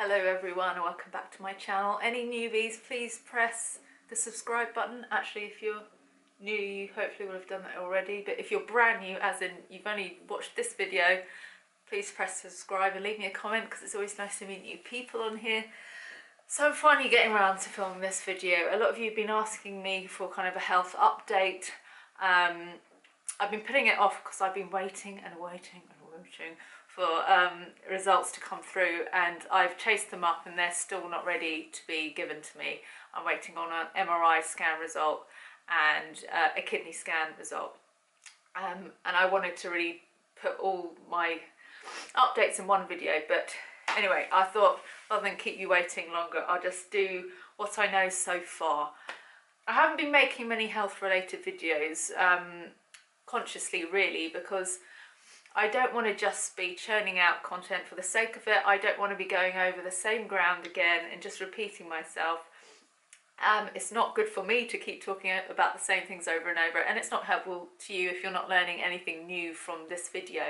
Hello everyone, welcome back to my channel. Any newbies, please press the subscribe button. Actually, if you're new, you hopefully will have done that already, but if you're brand new, as in you've only watched this video, please press subscribe and leave me a comment because it's always nice to meet new people on here. So I'm finally getting around to filming this video. A lot of you have been asking me for kind of a health update. I've been putting it off because I've been waiting for results to come through, and I've chased them up and they're still not ready to be given to me. I'm waiting on an MRI scan result and a kidney scan result, and I wanted to really put all my updates in one video, but anyway, I thought rather than keep you waiting longer, I'll just do what I know so far. I haven't been making many health related videos consciously, really, because I don't want to just be churning out content for the sake of it. I don't want to be going over the same ground again and just repeating myself. It's not good for me to keep talking about the same things over and over, and it's not helpful to you if you're not learning anything new from this video.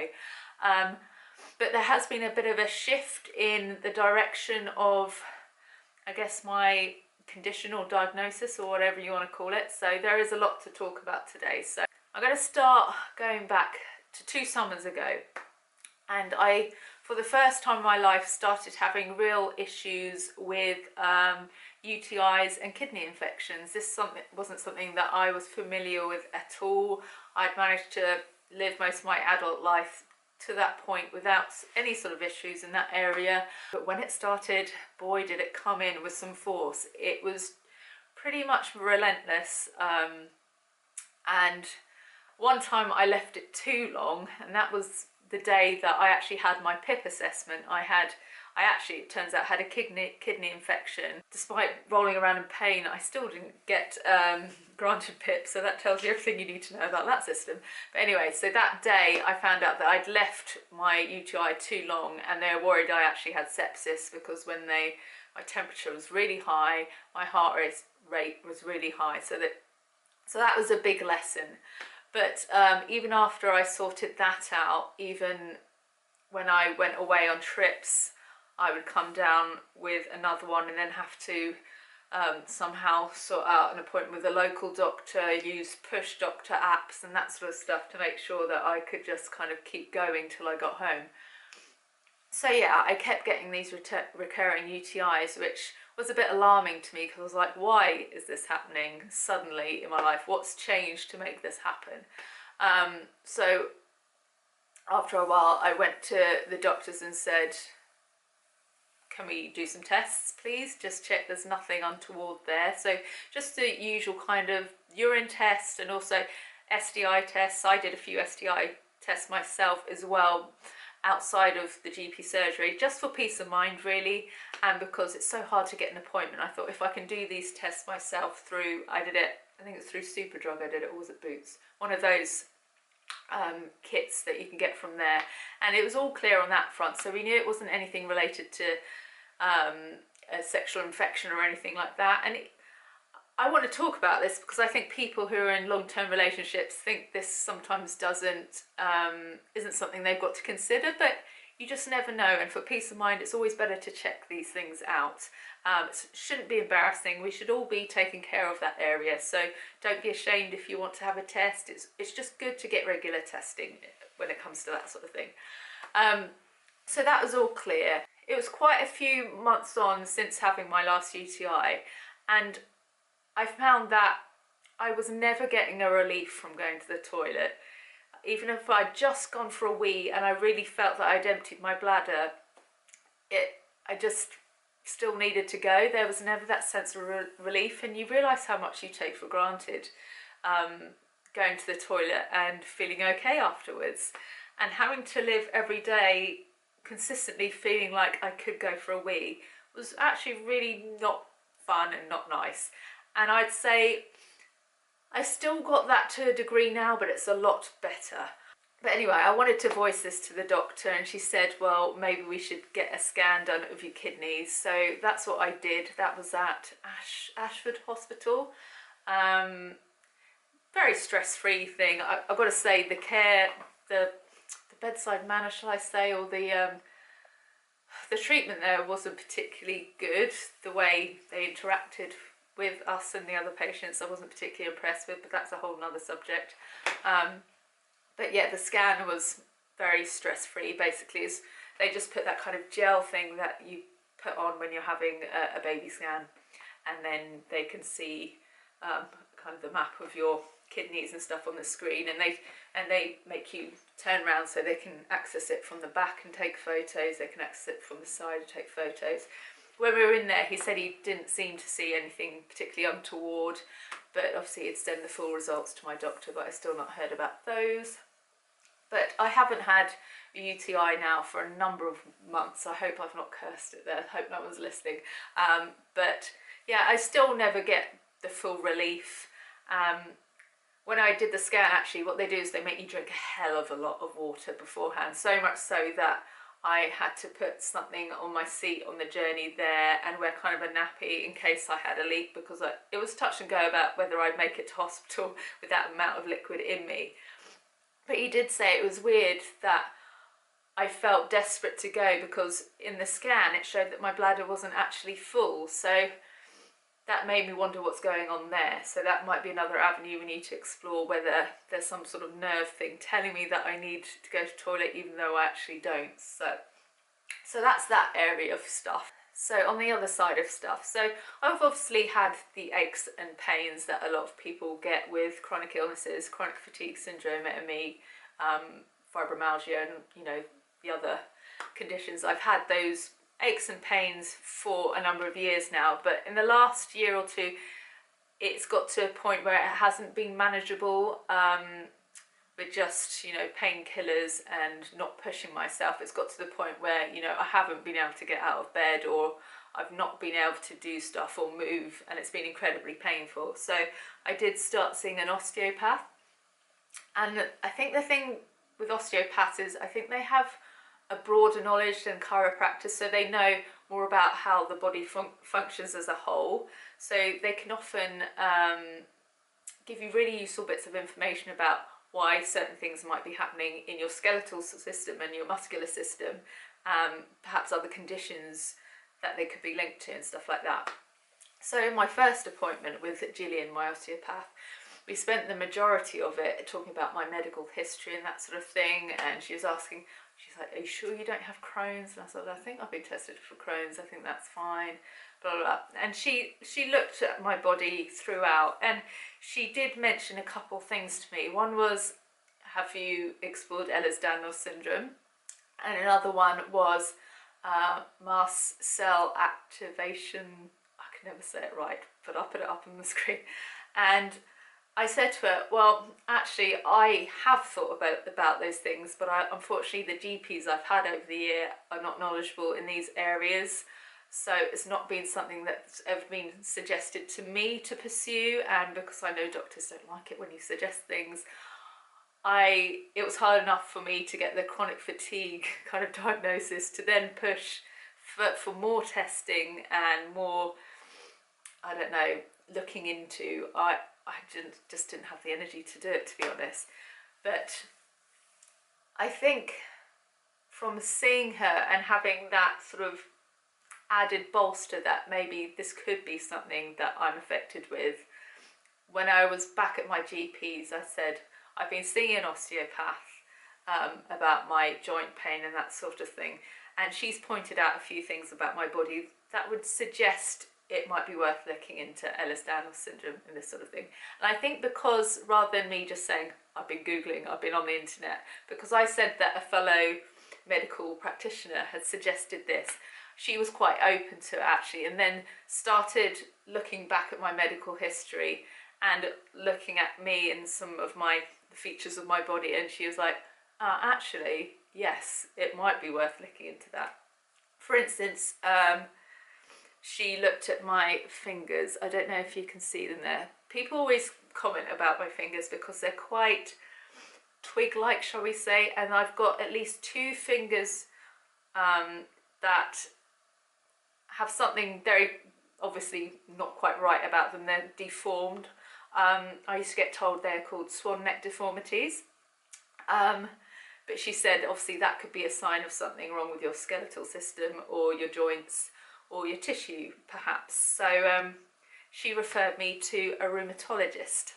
But there has been a bit of a shift in the direction of, I guess, my condition or diagnosis or whatever you want to call it. So there is a lot to talk about today. So I'm going to start going back to 2 summers ago, and I, for the first time in my life, started having real issues with UTIs and kidney infections. This wasn't something that I was familiar with at all. I'd managed to live most of my adult life to that point without any sort of issues in that area, but when it started, boy did it come in with some force. It was pretty much relentless, and one time I left it too long, and that was the day that I actually had my PIP assessment. I actually, it turns out, had a kidney infection. Despite rolling around in pain, I still didn't get granted PIP, so that tells you everything you need to know about that system. But anyway, so that day I found out that I'd left my UTI too long, and they were worried I actually had sepsis, because when my temperature was really high, my heart rate was really high, so that was a big lesson. But even after I sorted that out, even when I went away on trips, I would come down with another one and then have to somehow sort out an appointment with a local doctor, use push doctor apps and that sort of stuff to make sure that I could just kind of keep going till I got home. So yeah, I kept getting these recurring UTIs, which was a bit alarming to me, because I was like, why is this happening suddenly in my life? What's changed to make this happen? So after a while, I went to the doctors and said, can we do some tests, please? Just check there's nothing untoward there. So just the usual kind of urine test and also STI tests. I did a few STI tests myself as well, outside of the GP surgery, just for peace of mind, really, and because it's so hard to get an appointment. I thought if I can do these tests myself through, I did it, I think it was through Superdrug I did it, or was it Boots? One of those kits that you can get from there, and it was all clear on that front, so we knew it wasn't anything related to a sexual infection or anything like that. And I want to talk about this because I think people who are in long-term relationships think this sometimes isn't something they've got to consider, but you just never know, and for peace of mind it's always better to check these things out. It shouldn't be embarrassing. We should all be taking care of that area, so don't be ashamed if you want to have a test. It's just good to get regular testing when it comes to that sort of thing. So that was all clear. It was quite a few months on since having my last UTI, and I found that I was never getting a relief from going to the toilet. Even if I'd just gone for a wee and I really felt that I'd emptied my bladder, I just still needed to go. There was never that sense of relief, and you realise how much you take for granted going to the toilet and feeling okay afterwards. And having to live every day consistently feeling like I could go for a wee was actually really not fun and not nice. And I'd say I still got that to a degree now, but it's a lot better. But anyway, I wanted to voice this to the doctor, and she said, well, maybe we should get a scan done of your kidneys. So that's what I did. That was at Ashford Hospital. Very stress-free thing. I've got to say, the care, the bedside manner, shall I say, or the the treatment there wasn't particularly good. The way they interacted with us and the other patients I wasn't particularly impressed with, but that's a whole nother subject. But yeah, the scan was very stress-free. Basically, they just put that kind of gel thing that you put on when you're having a baby scan, and then they can see kind of the map of your kidneys and stuff on the screen, and they make you turn around so they can access it from the back and take photos. They can access it from the side and take photos. When we were in there, he said he didn't seem to see anything particularly untoward, but obviously he'd send the full results to my doctor, but I've still not heard about those. But I haven't had a UTI now for a number of months. I hope I've not cursed it there. I hope no one's listening. But yeah, I still never get the full relief. When I did the scan, actually, what they do is they make you drink a hell of a lot of water beforehand. So much so that I had to put something on my seat on the journey there and wear kind of a nappy in case I had a leak, because it was touch and go about whether I'd make it to hospital with that amount of liquid in me. But he did say it was weird that I felt desperate to go, because in the scan it showed that my bladder wasn't actually full. So that made me wonder what's going on there. So that might be another avenue we need to explore, whether there's some sort of nerve thing telling me that I need to go to the toilet even though I actually don't. So that's that area of stuff. So on the other side of stuff, so I've obviously had the aches and pains that a lot of people get with chronic illnesses, chronic fatigue syndrome, ME, fibromyalgia, and you know, the other conditions. I've had those aches and pains for a number of years now, but in the last year or two it's got to a point where it hasn't been manageable with just, you know, painkillers and not pushing myself. It's got to the point where, you know, I haven't been able to get out of bed, or I've not been able to do stuff or move, and it's been incredibly painful. So I did start seeing an osteopath, and I think the thing with osteopaths is I think they have a broader knowledge than chiropractors, so they know more about how the body functions as a whole. So they can often give you really useful bits of information about why certain things might be happening in your skeletal system and your muscular system, perhaps other conditions that they could be linked to and stuff like that. So my first appointment with Gillian, my osteopath, we spent the majority of it talking about my medical history and that sort of thing, and she was asking, she's like, are you sure you don't have Crohn's? And I said, I think I've been tested for Crohn's, I think that's fine, blah, blah, blah. And she looked at my body throughout, and she did mention a couple things to me. One was, have you explored Ehlers-Danlos syndrome? And another one was mast cell activation. I can never say it right, but I'll put it up on the screen. And I said to her, well, actually, I have thought about those things, but unfortunately the GPs I've had over the year are not knowledgeable in these areas. So it's not been something that's ever been suggested to me to pursue, and because I know doctors don't like it when you suggest things, it was hard enough for me to get the chronic fatigue kind of diagnosis to then push for more testing and more, I don't know, looking into. I just didn't have the energy to do it, to be honest. But I think from seeing her and having that sort of added bolster that maybe this could be something that I'm affected with, when I was back at my GP's, I said, I've been seeing an osteopath about my joint pain and that sort of thing, and she's pointed out a few things about my body that would suggest it might be worth looking into Ehlers-Danlos syndrome and this sort of thing. And I think because, rather than me just saying, I've been Googling, I've been on the internet, because I said that a fellow medical practitioner had suggested this, she was quite open to it actually, and then started looking back at my medical history and looking at me and some of the features of my body, and she was like, actually, yes, it might be worth looking into that. For instance, she looked at my fingers. I don't know if you can see them there. People always comment about my fingers because they're quite twig-like, shall we say, and I've got at least 2 fingers that have something very obviously not quite right about them. They're deformed. I used to get told they're called swan neck deformities. But she said obviously that could be a sign of something wrong with your skeletal system or your joints or your tissue perhaps. So she referred me to a rheumatologist,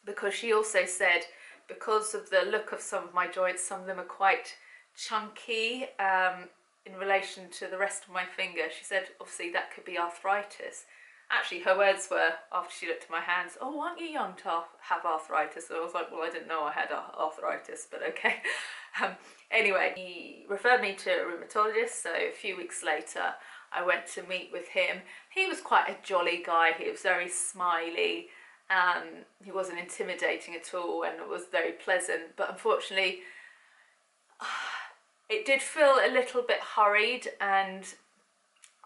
because she also said because of the look of some of my joints, some of them are quite chunky in relation to the rest of my finger. She said obviously that could be arthritis. Actually, her words were, after she looked at my hands, "Oh, aren't you young to have arthritis?" And I was like, well, I didn't know I had arthritis, but okay. Anyway, he referred me to a rheumatologist, so a few weeks later I went to meet with him. He was quite a jolly guy. He was very smiley. He wasn't intimidating at all, and it was very pleasant. But unfortunately, it did feel a little bit hurried, and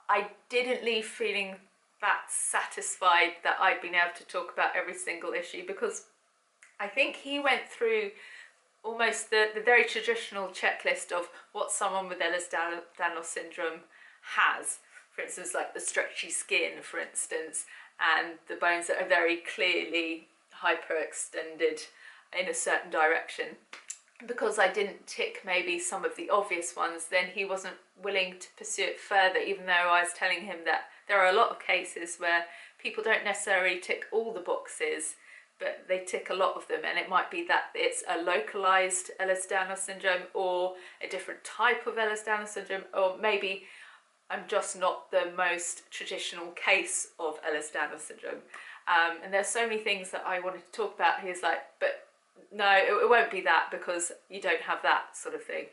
I didn't leave feeling that satisfied that I'd been able to talk about every single issue, because I think he went through almost the very traditional checklist of what someone with Ehlers-Danlos syndrome has. For instance, like the stretchy skin, for instance, and the bones that are very clearly hyperextended in a certain direction. Because I didn't tick maybe some of the obvious ones, then he wasn't willing to pursue it further, even though I was telling him that there are a lot of cases where people don't necessarily tick all the boxes, but they tick a lot of them, and it might be that it's a localized Ehlers-Danlos syndrome or a different type of Ehlers-Danlos syndrome, or maybe I'm just not the most traditional case of Ehlers-Danlos syndrome. And there's so many things that I wanted to talk about. He's like, but no, it won't be that, because you don't have that sort of thing.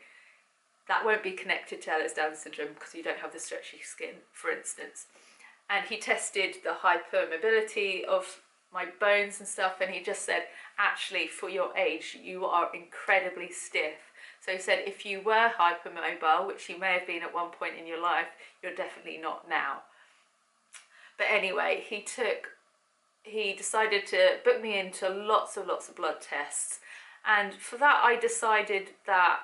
That won't be connected to Ehlers-Danlos syndrome because you don't have the stretchy skin, for instance. And he tested the hypermobility of my bones and stuff, and he just said, actually, for your age, you are incredibly stiff. So he said, if you were hypermobile, which you may have been at one point in your life, you're definitely not now. But anyway, he decided to book me into lots of blood tests. And for that, I decided that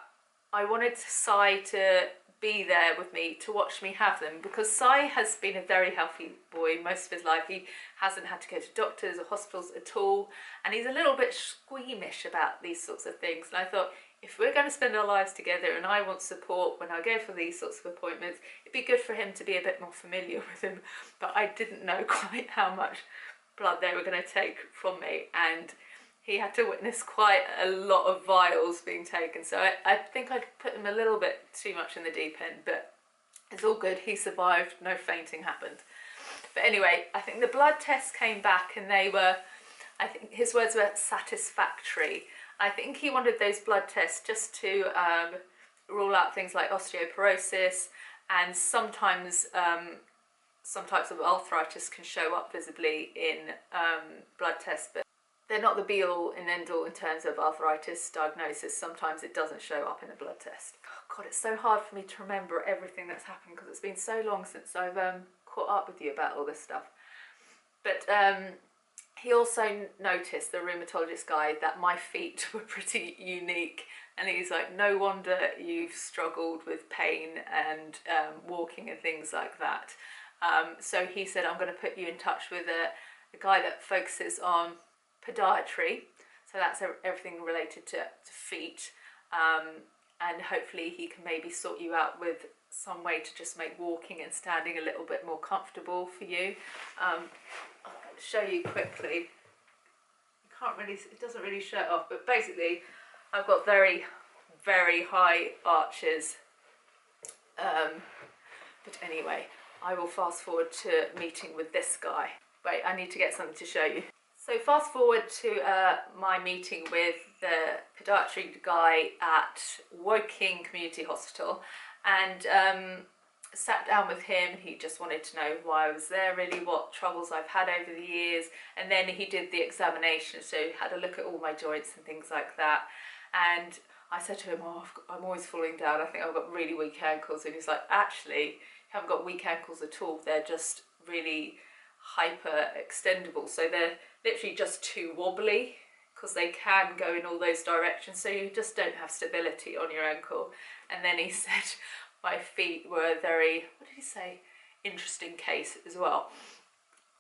I wanted Si to be there with me to watch me have them, because Si has been a very healthy boy most of his life. He hasn't had to go to doctors or hospitals at all, and he's a little bit squeamish about these sorts of things. And I thought, if we're going to spend our lives together and I want support when I go for these sorts of appointments, it'd be good for him to be a bit more familiar with him. But I didn't know quite how much blood they were going to take from me, and he had to witness quite a lot of vials being taken. So I think I'd put him a little bit too much in the deep end, but it's all good. He survived, no fainting happened. But anyway, I think the blood tests came back and they were, I think his words were satisfactory. I think he wanted those blood tests just to rule out things like osteoporosis, and sometimes some types of arthritis can show up visibly in blood tests, but they're not the be-all and end-all in terms of arthritis diagnosis. Sometimes it doesn't show up in a blood test. Oh God, it's so hard for me to remember everything that's happened because it's been so long since I've caught up with you about all this stuff. But he also noticed, the rheumatologist guy, that my feet were pretty unique. And he's like, no wonder you've struggled with pain and walking and things like that. So he said, I'm going to put you in touch with a guy that focuses on podiatry, so that's everything related to feet, and hopefully he can maybe sort you out with some way to just make walking and standing a little bit more comfortable for you. I'll show you quickly. You can't really, it doesn't really show it off, but basically I've got very high arches, but anyway, I will fast forward to meeting with this guy. Wait, I need to get something to show you. So fast forward to my meeting with the podiatry guy at Woking Community Hospital, and sat down with him. He just wanted to know why I was there, really, what troubles I've had over the years, and then he did the examination, so had a look at all my joints and things like that. And I said to him, oh, I'm always falling down, I think I've got really weak ankles. And he's like, actually, you haven't got weak ankles at all, they're just really hyper extendable, so they're literally just too wobbly because they can go in all those directions, so you just don't have stability on your ankle. And then he said my feet were a very, what did he say, interesting case as well,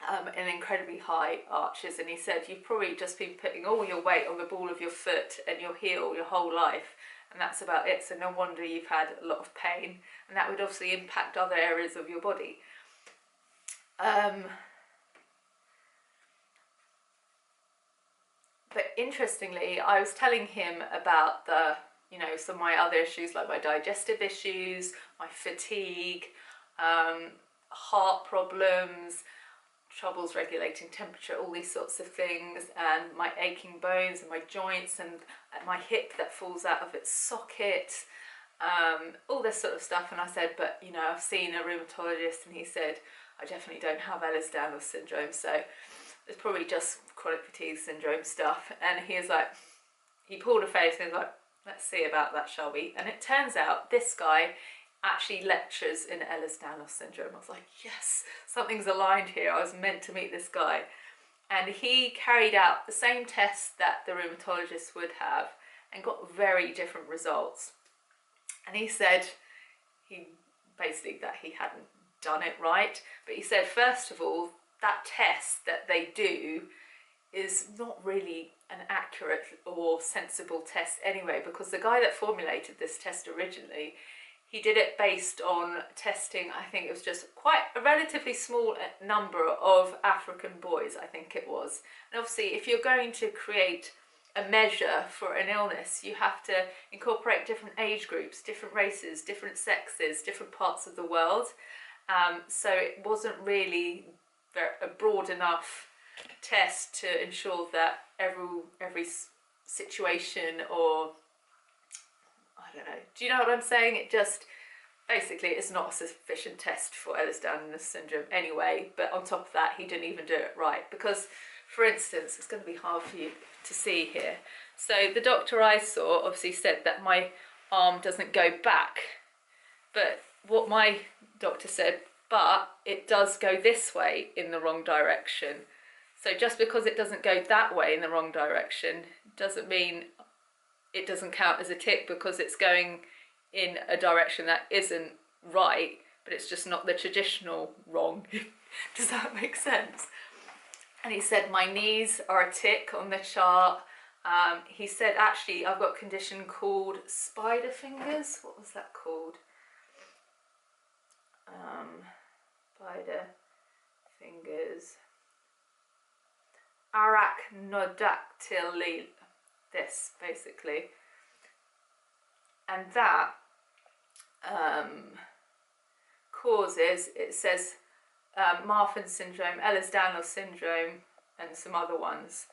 and incredibly high arches. And he said, you've probably just been putting all your weight on the ball of your foot and your heel your whole life, and that's about it. So no wonder you've had a lot of pain, and that would obviously impact other areas of your body. But interestingly, I was telling him about the, you know, some of my other issues, like my digestive issues, my fatigue, heart problems, troubles regulating temperature, all these sorts of things, and my aching bones and my joints and my hip that falls out of its socket, all this sort of stuff. And I said, but you know, I've seen a rheumatologist, and he said, I definitely don't have Ehlers-Danlos syndrome, so it's probably just chronic fatigue syndrome stuff. And he was like, he pulled a face and he was like, let's see about that, shall we? And it turns out this guy actually lectures in Ehlers-Danlos syndrome. I was like, yes, something's aligned here. I was meant to meet this guy. And he carried out the same tests that the rheumatologist would have and got very different results. And he said basically that he hadn't done it right. But he said, first of all, that test that they do is not really an accurate or sensible test anyway, because the guy that formulated this test originally, he did it based on testing, I think it was just quite a relatively small number of African boys, I think it was. And obviously, if you're going to create a measure for an illness, you have to incorporate different age groups, different races, different sexes, different parts of the world. So it wasn't really a broad enough test to ensure that every situation, or I don't know, do you know what I'm saying? It just, basically it's not a sufficient test for Ehlers-Danlos syndrome anyway. But on top of that, he didn't even do it right, because for instance, it's going to be hard for you to see here. So the doctor I saw obviously said that my arm doesn't go back, but what my doctor said, but it does go this way in the wrong direction. So just because it doesn't go that way in the wrong direction doesn't mean it doesn't count as a tic, because it's going in a direction that isn't right, but it's just not the traditional wrong. Does that make sense? And he said my knees are a tic on the chart. He said actually I've got a condition called spider fingers. What was that called? Spider fingers. Arachnodactyly, this basically. And that causes, it says, Marfan syndrome, Ehlers-Danlos syndrome, and some other ones.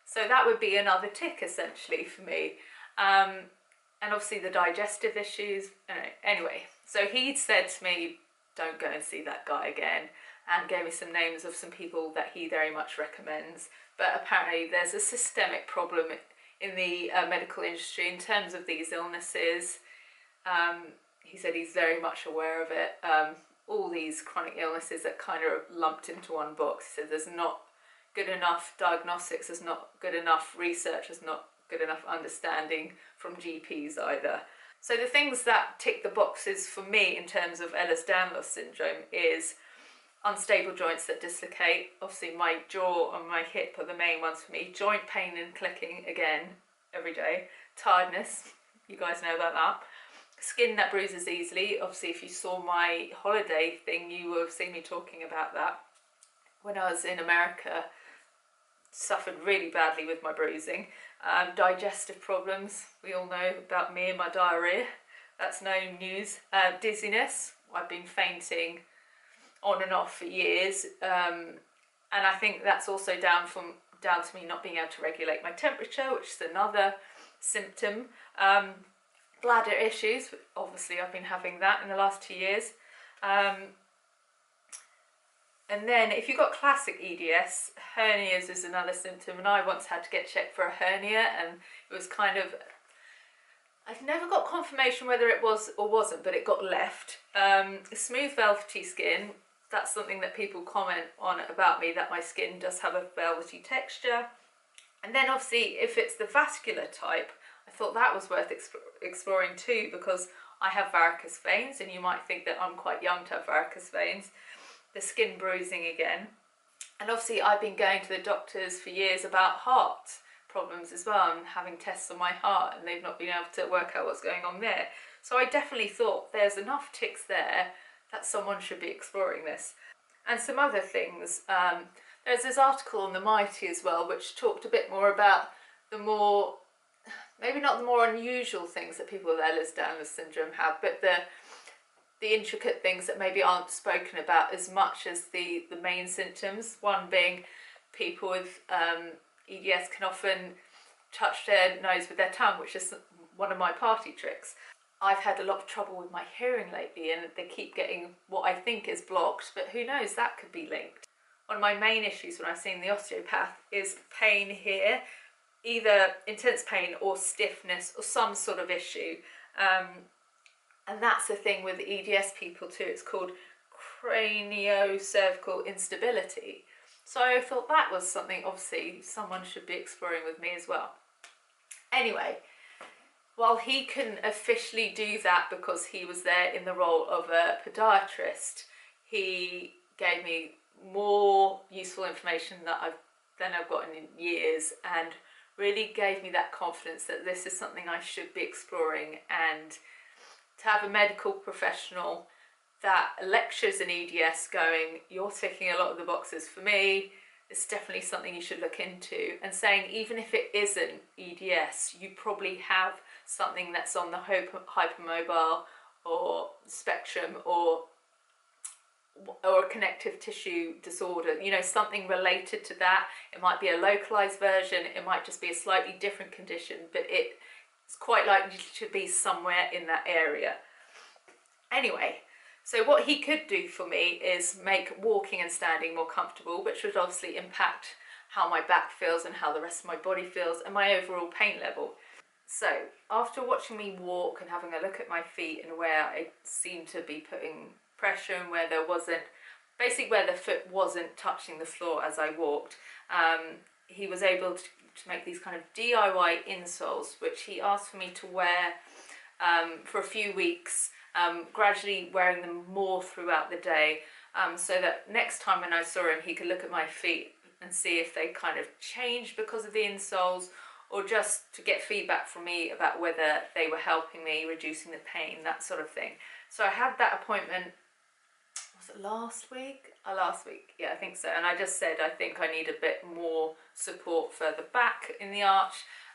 So that would be another tic essentially for me. And obviously the digestive issues. Anyway, so he said to me, don't go and see that guy again, and gave me some names of some people that he very much recommends. But apparently there's a systemic problem in the medical industry in terms of these illnesses. He said he's very much aware of it. All these chronic illnesses that kind of lumped into one box. He said there's not good enough diagnostics, there's not good enough research, there's not good enough understanding from GPs either. So the things that tick the boxes for me in terms of Ehlers-Danlos syndrome is unstable joints that dislocate. Obviously my jaw and my hip are the main ones for me. Joint pain and clicking, again, every day. Tiredness, you guys know about that. Skin that bruises easily. Obviously if you saw my holiday thing, you will have seen me talking about that. When I was in America, suffered really badly with my bruising. Digestive problems, we all know about me and my diarrhea. That's no news. Dizziness, I've been fainting on and off for years, and I think that's also down to me not being able to regulate my temperature, which is another symptom. Bladder issues, obviously I've been having that in the last 2 years. And then if you've got classic EDS, hernias is another symptom, and I once had to get checked for a hernia, and it was kind of, I've never got confirmation whether it was or wasn't, but it got left. Smooth velvety skin, that's something that people comment on about me, that my skin does have a velvety texture. And then obviously if it's the vascular type, I thought that was worth exploring too, because I have varicose veins, and you might think that I'm quite young to have varicose veins. The skin bruising again. And obviously I've been going to the doctors for years about heart problems as well. I'm having tests on my heart and they've not been able to work out what's going on there. So I definitely thought there's enough ticks there that someone should be exploring this. And some other things. There's this article on the Mighty as well, which talked a bit more about the more, maybe not the more unusual things that people with Ehlers-Danlos syndrome have, but the intricate things that maybe aren't spoken about as much as the main symptoms. One being people with EDS can often touch their nose with their tongue, which is one of my party tricks. I've had a lot of trouble with my hearing lately and they keep getting what I think is blocked, but who knows, that could be linked. One of my main issues when I've seen the osteopath is pain here, either intense pain or stiffness or some sort of issue. And that's the thing with EDS people too, it's called craniocervical instability. So I thought that was something obviously someone should be exploring with me as well. Anyway, while he couldn't officially do that because he was there in the role of a podiatrist, he gave me more useful information than I've gotten in years, and really gave me that confidence that this is something I should be exploring. And to have a medical professional that lectures in EDS going, you're ticking a lot of the boxes for me, it's definitely something you should look into, and saying even if it isn't EDS, you probably have something that's on the hypermobile or spectrum, or a connective tissue disorder, you know, something related to that. It might be a localized version, it might just be a slightly different condition, but it's quite likely to be somewhere in that area. Anyway, so what he could do for me is make walking and standing more comfortable, which would obviously impact how my back feels and how the rest of my body feels and my overall pain level. So after watching me walk and having a look at my feet and where I seemed to be putting pressure and where there wasn't, basically where the foot wasn't touching the floor as I walked, he was able to make these kind of DIY insoles, which he asked for me to wear for a few weeks, gradually wearing them more throughout the day, so that next time when I saw him he could look at my feet and see if they kind of changed because of the insoles, or just to get feedback from me about whether they were helping me, reducing the pain, that sort of thing. So I had that appointment, was it last week? Last week, yeah, I think so. And I just said I think I need a bit more support further back in the arch,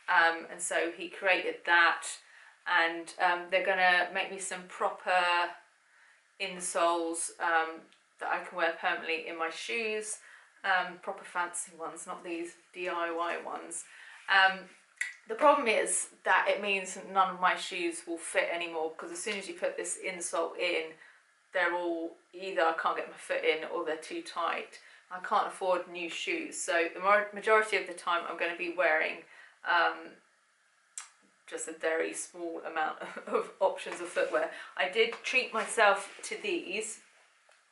and so he created that, and they're gonna make me some proper insoles that I can wear permanently in my shoes, proper fancy ones, not these DIY ones. The problem is that it means none of my shoes will fit anymore, because as soon as you put this insole in, they're all either I can't get my foot in or they're too tight. I can't afford new shoes, so the majority of the time I'm going to be wearing just a very small amount of options of footwear. I did treat myself to these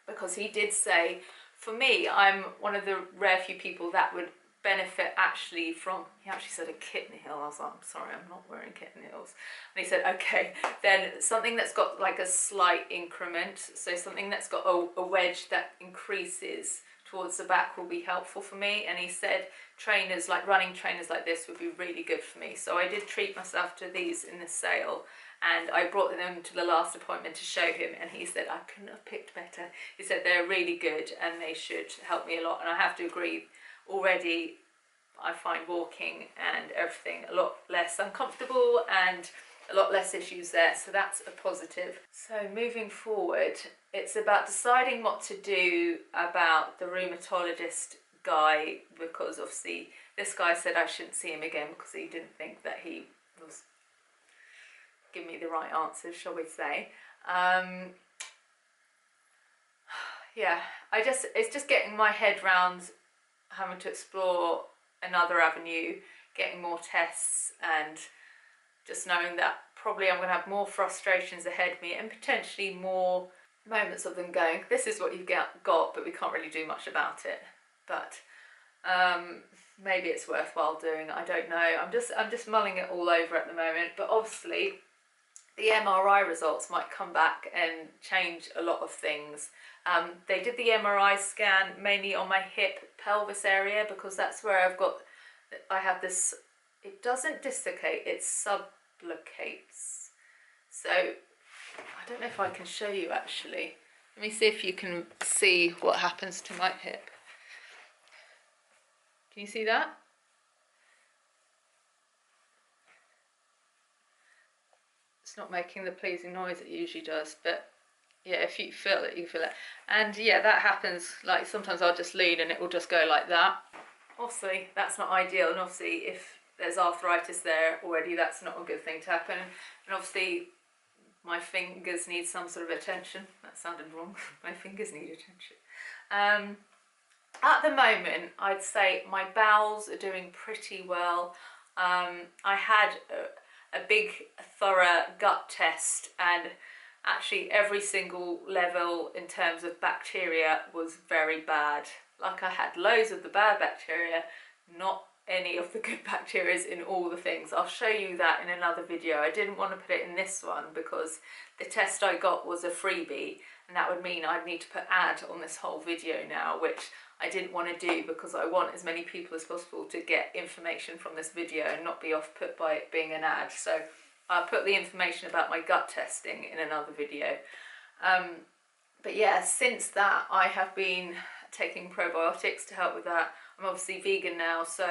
because he did say, for me, I'm one of the rare few people that would benefit actually from, he actually said a kitten heel. I was like, I'm sorry, I'm not wearing kitten heels. And he said, okay, then something that's got like a slight increment, so something that's got a wedge that increases towards the back will be helpful for me. And he said trainers, like running trainers like this, would be really good for me. So I did treat myself to these in the sale, and I brought them to the last appointment to show him, and he said I couldn't have picked better. He said they're really good and they should help me a lot. And I have to agree, already I find walking and everything a lot less uncomfortable and a lot less issues there, so that's a positive. So moving forward, it's about deciding what to do about the rheumatologist guy, because obviously this guy said I shouldn't see him again because he didn't think that he was giving me the right answers, shall we say. Yeah, it's just getting my head round having to explore another avenue, getting more tests, and just knowing that probably I'm going to have more frustrations ahead of me and potentially more moments of them going, this is what you've got, but we can't really do much about it. But maybe it's worthwhile doing, I don't know. I'm just mulling it all over at the moment, but obviously the MRI results might come back and change a lot of things. They did the MRI scan mainly on my hip pelvis area, because that's where I have this it doesn't dislocate, it subluxates. So I don't know if I can show you actually. Let me see if you can see what happens to my hip. Can you see that? It's not making the pleasing noise it usually does, but yeah, if you feel it, you feel it. And yeah, that happens, like sometimes I'll just lean and it will just go like that. Obviously, that's not ideal, and obviously if there's arthritis there already, that's not a good thing to happen. And obviously, my fingers need some sort of attention. That sounded wrong. My fingers need attention. At the moment, I'd say my bowels are doing pretty well. I had a big, thorough gut test, and actually every single level in terms of bacteria was very bad. Like, I had loads of the bad bacteria, not any of the good bacteria in all the things. I'll show you that in another video. I didn't want to put it in this one because the test I got was a freebie, and that would mean I'd need to put ad on this whole video now, which I didn't want to do because I want as many people as possible to get information from this video and not be off put by it being an ad. So I'll put the information about my gut testing in another video. But yeah, since that I have been taking probiotics to help with that. I'm obviously vegan now, so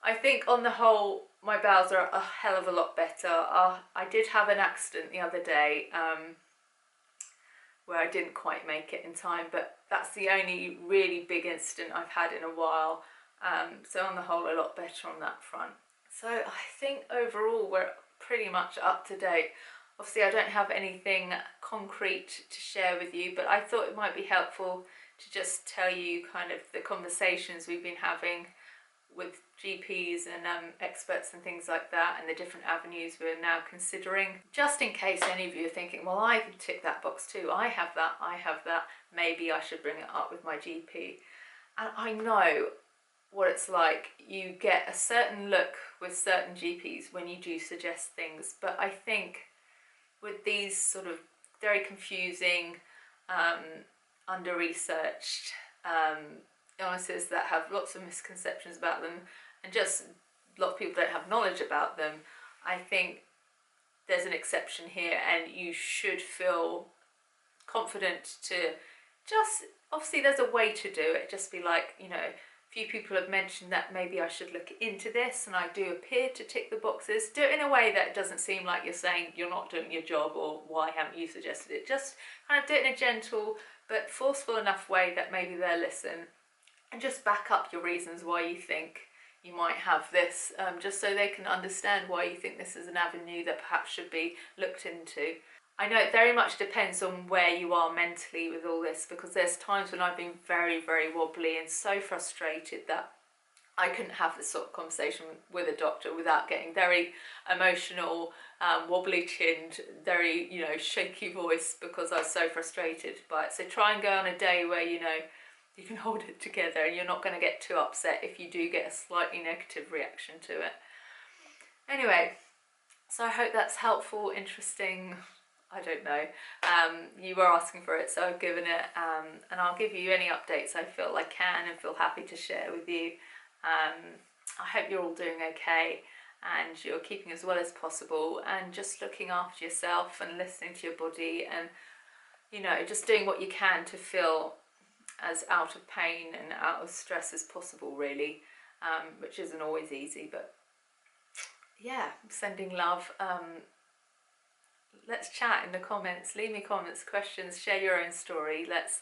I think on the whole my bowels are a hell of a lot better. I did have an accident the other day where I didn't quite make it in time, but that's the only really big incident I've had in a while. So on the whole, a lot better on that front. So I think overall we're pretty much up to date. Obviously I don't have anything concrete to share with you, but I thought it might be helpful to just tell you kind of the conversations we've been having with GPs and experts and things like that, and the different avenues we're now considering, just in case any of you are thinking, well, I can tick that box too, I have that, maybe I should bring it up with my GP. And I know what it's like. You get a certain look with certain GPs when you do suggest things, but I think with these sort of very confusing, under-researched illnesses that have lots of misconceptions about them, and just a lot of people don't have knowledge about them, I think there's an exception here, and you should feel confident to just, obviously there's a way to do it, just be like, you know, a few people have mentioned that maybe I should look into this, and I do appear to tick the boxes. Do it in a way that doesn't seem like you're saying you're not doing your job or why haven't you suggested it. Just kind of do it in a gentle but forceful enough way that maybe they'll listen, and just back up your reasons why you think you might have this, just so they can understand why you think this is an avenue that perhaps should be looked into. I know it very much depends on where you are mentally with all this, because there's times when I've been very, very wobbly and so frustrated that I couldn't have this sort of conversation with a doctor without getting very emotional, wobbly chinned, very, you know, shaky voice, because I was so frustrated by it. So try and go on a day where, you know, you can hold it together and you're not going to get too upset if you do get a slightly negative reaction to it. Anyway, so I hope that's helpful, interesting. I don't know. You were asking for it, so I've given it, and I'll give you any updates I feel I can and feel happy to share with you. I hope you're all doing okay and you're keeping as well as possible, and just looking after yourself and listening to your body, and, you know, just doing what you can to feel as out of pain and out of stress as possible, really, which isn't always easy, but yeah, sending love. Let's chat in the comments, leave me comments, questions, share your own story. Let's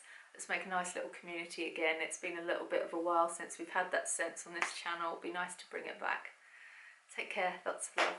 make a nice little community again. It's been a little bit of a while since we've had that sense on this channel. It'd be nice to bring it back. Take care, lots of love.